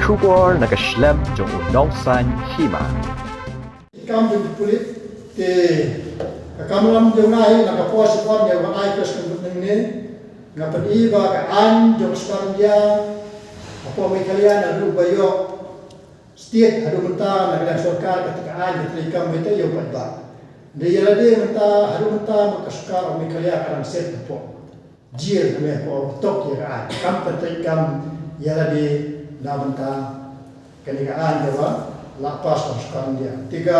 Shubor nakaslem jong unongsan hima. Kam jong pulit te kakamulam jong nai nakapos pon ya wa ai pres kun ne ngapan iba ka an jong sekarang dia apa kalian adu bayo setiap adu menta nak sorkar ketika an ketika meta yo padba dia lade menta adu menta makasukar kalian akan set po jil me po tok ya an kam petikam ya lade na menta kenikaan dewa lapas sekarang dia tiga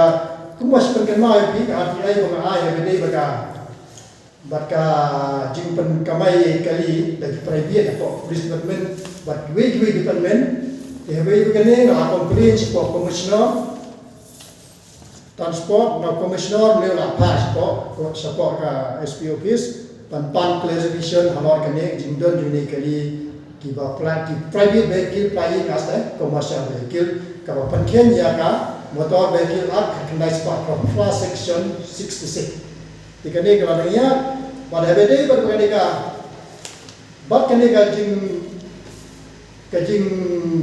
kumas pengkemai pi hati ai bang ai gede baka jimpen kamai kali dari private atau police department but we department they begini na complaint po commissioner transport na commissioner le la pas po support ka SP office pan clarification hamar kene jindon juni kali kiba private vehicle flying as commercial vehicle ka panken ya ka motor vehicle up kendai spot from class section 66 tikane kalau dia pada BD berkenika bab kenika jing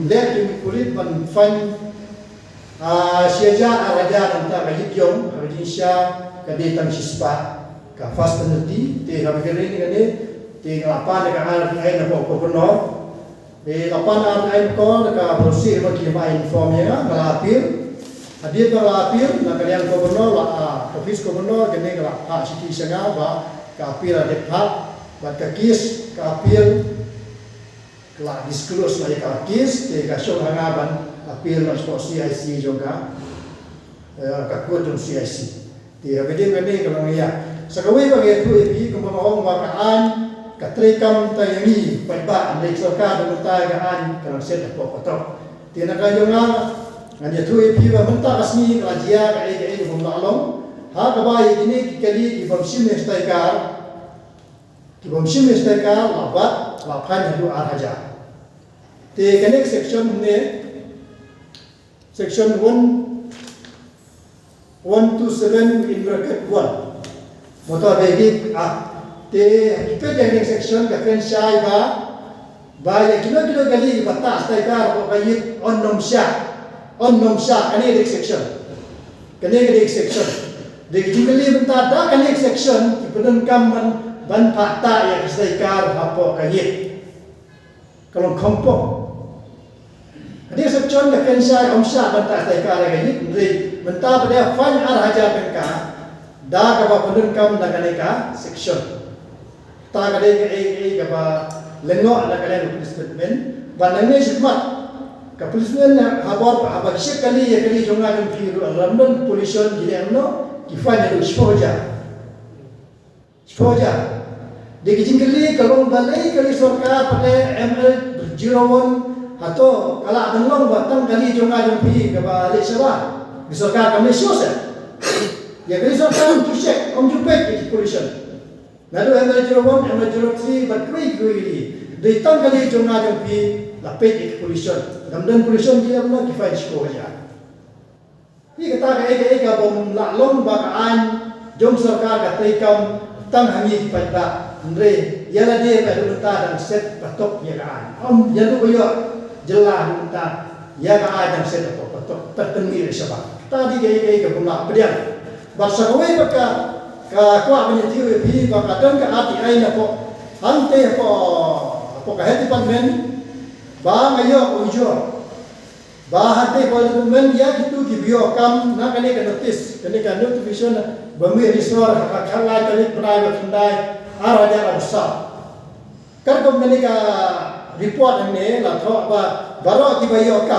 lek jing kulit ban fan siaja araja tentang kajiong Indonesia kadi tang sispa ka fast penalty te habere ni kane te lapan ka ar ai na po gubernur de lapan ar ai ko ka bersih bagi mai inform ya ngalapir hadir ngalapir na kalian gubernur la office gubernur kene ka city senga ba ka apil de hak ba ka kis ka apil la disclose la ka kis te ka syong hangaban apil na CIC juga ka kod CIC te habede kene ka ya sakawi bagi tu epi kumahong wakaan katrekam tayangi paiba andai sorka bentai gaan kana set po kotok tina kayonga ngani tu epi ba menta asni rajia ka ai bom lalong ha ka bai ini kali ki bomsim nestaikar labat lapan hadu araja te connect section ne section 127 in bracket 1 motor vehicle te kita yang section ka fen sai ba ya kilo gali batas taikar ko kayit on nom sha kani dik section de gali benta da kani section kipen kam ban pakta ya taikar hapo kayit kalau kompo kani section ka fen sai om sha benta taikar kayit ri benta pada fan ar haja penka da ka ba penun kam da kaneka section ta ka de ka ba lengo da kalian police department banane khidmat ka policeman na habor abak sekali ya kali jonga ng piru London pollution gilemno kifanya do spoja de kali kalong balai kali sorka pada ML 01 atau kala adalong batang kali jonga ng pi ka ba le sawa bisorka kami sose ya kali sorka to check jupet di pollution lalu ML01 ML03 batkui di tang kali jonga ng pi lapet di pollution London pollution dia mana kifai sko aja ni kata ka bom lalong bakaan jom sarkar ka taikam tang hangi kifai ba andre yala dia pa dunta dan set patok ya kan jadu koyo jelah dunta ya ka dan set patok tertengi resaba tadi ka bom la pedian basa kowe baka ka kwa menyetiu pi baka dan ka ati ai na po ante po ka heti department ba ngayo ujo ba hati ko department ya gitu gibio kam na kane ka notice kane ka notification ba mi risor ka khala tali private kendai araja besar kan ko kane ka report ne la tho ba baro gibayo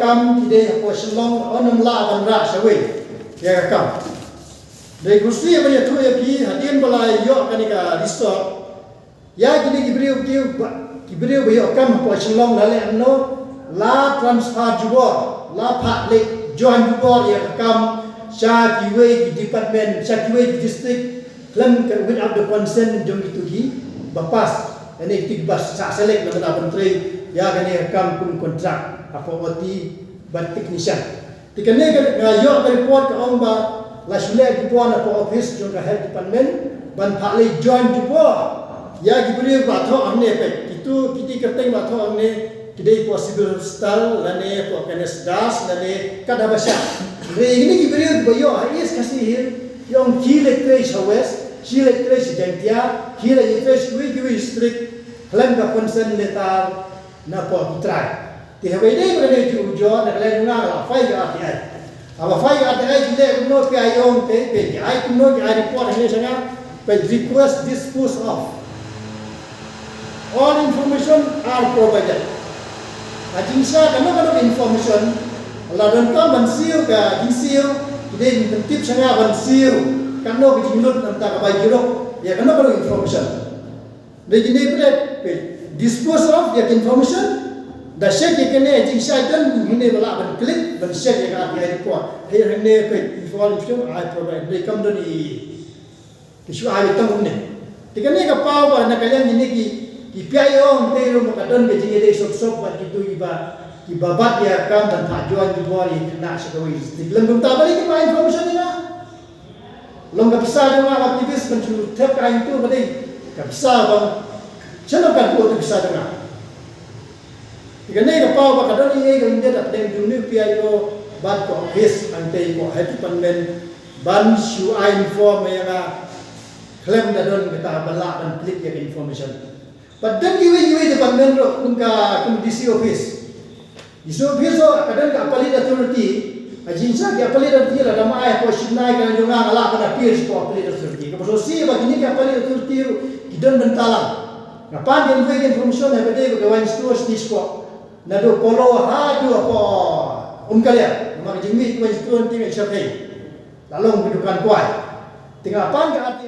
kam ide ko shlong onam la ban ra sawi ya kam de gusti ba ya tu ya ki hadin balai yo kane ka resort ya gini kibriu bayo kam po shlong lale no la transfer jubor la pak le join jubor ya kam sha kiwe department sha kiwe district lam kan without the consent jom itu gi bapas ini tigbas sa select na menteri ya gani kam kun kontrak apa oti ban technician tikane ga yo report ka ong ba la shule jubor na po office jom ka health department ban pak le join jubor ya gibriu ba tho amne pe itu kiti kerteng ba tho amne kidai po civil hospital lane po kanes das lane kada basya re ini giberi bayo is kasih yang kile tres hawes kile tres jantia kile tres wi strict klan ka concern letar na po try ti habe dei pada ju jo na klan nga la fai ga ti ai aba fai ga ti ai kile no pi ayong te pe ai no ki ai report ni sanga pe request dispose of all information are provided. Ajinsa kano information ladon ka bansiu ka jinsiu kide tip sanga bansiu kano bijinut nanta ka bajiro ya kano information. Begini pada dispose of ya information da share ke kene ajinsa dan hine bala ban click ban share ya ka report here hine pe information I provide they come to the isu ai tang ne tikane ka pau ba na kalian ini ki ipiayong tero makadon ke jingi dei sok-sok bat gitu iba bat ya kam dan tajuan di bawah kena sekali. Dibilang belum tahu lagi apa information ni lah. Long kabisa dengan aktivis mencuri tep kain tu berarti kabisa bang. Siapa kan tu kabisa dengan. Jika ni kapau makadon ini kalau dia dapat yang dunia piayo bat ko his antai ko happy panmen ban shu inform yang klaim dadon kita balak dan klik ya information. Padahal iwe department ro kunka DC office. DC office so kadang ka appellate authority, ajinsa ka appellate authority la dama ay ko sinay ka jonga ngala ka na peers ko appellate authority. Kapag si bagini ka appellate authority kidon bentalang. Ngapan din way information na bede ko gawan stores dis ko. Na do polo ha do apa umkalya. Mga jingmi ko stores ting siya kay. Lalong bidukan kuai. Tinggal pan ka ati